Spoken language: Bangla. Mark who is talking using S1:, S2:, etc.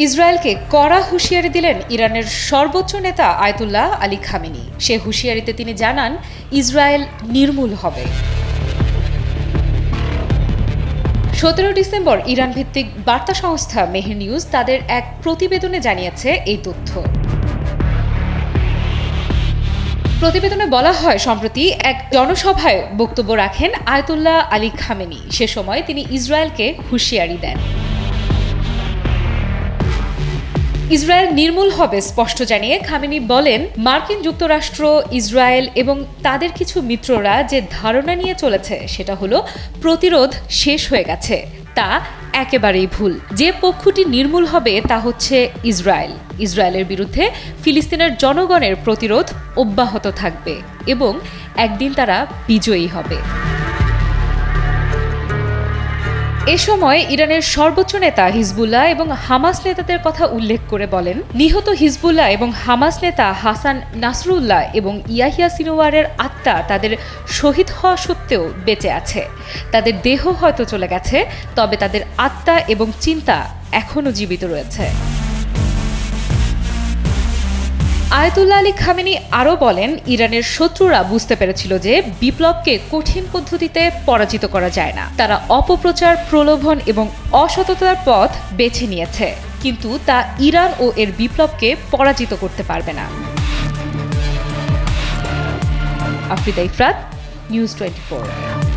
S1: ইসরায়েলকে কড়া হুঁশিয়ারি দিলেন ইরানের সর্বোচ্চ নেতা আয়াতুল্লাহ আলী খামেনি। সে হুঁশিয়ারিতে তিনি জানান, ইসরায়েল নির্মূল হবে। 17 ডিসেম্বর ইরান ভিত্তিক বার্তা সংস্থা মেহের নিউজ তাদের এক প্রতিবেদনে জানিয়েছে এই তথ্য। প্রতিবেদনে বলা হয়, সম্প্রতি এক জনসভায় বক্তব্য রাখেন আয়াতুল্লাহ আলী খামেনি। সে সময় তিনি ইসরায়েলকে হুঁশিয়ারি দেন। ইসরায়েল নির্মূল হবে স্পষ্ট জানিয়ে খামেনি বলেন, মার্কিন যুক্তরাষ্ট্র, ইসরায়েল এবং তাদের কিছু মিত্ররা যে ধারণা নিয়ে চলেছে সেটা হলো প্রতিরোধ শেষ হয়ে গেছে। তা একেবারেই ভুল। যে পক্ষটি নির্মূল হবে তা হচ্ছে ইসরায়েল। ইসরায়েলের বিরুদ্ধে ফিলিস্তিনের জনগণের প্রতিরোধ অব্যাহত থাকবে এবং একদিন তারা বিজয়ী হবে। এ সময় ইরানের সর্বোচ্চ নেতা হিজবুল্লাহ এবং হামাস নেতাদের কথা উল্লেখ করে বলেন, নিহত হিজবুল্লাহ এবং হামাস নেতা হাসান নাসরুল্লাহ এবং ইয়াহিয়া সিনওয়ারের আত্মা তাদের শহীদ হওয়া সত্ত্বেও বেঁচে আছে। তাদের দেহ হয়তো চলে গেছে, তবে তাদের আত্মা এবং চিন্তা এখনও জীবিত রয়েছে। আয়াতুল্লাহ আলী খামেনি আরও বলেন, ইরানের শত্রুরা বুঝতে পেরেছিল যে বিপ্লবকে কঠিন পদ্ধতিতে পরাজিত করা যায় না। তারা অপপ্রচার, প্রলোভন এবং অসততার পথ বেছে নিয়েছে, কিন্তু তা ইরান ও এর বিপ্লবকে পরাজিত করতে পারবে না। আফ্রিদা ইফরাত, নিউজ 24।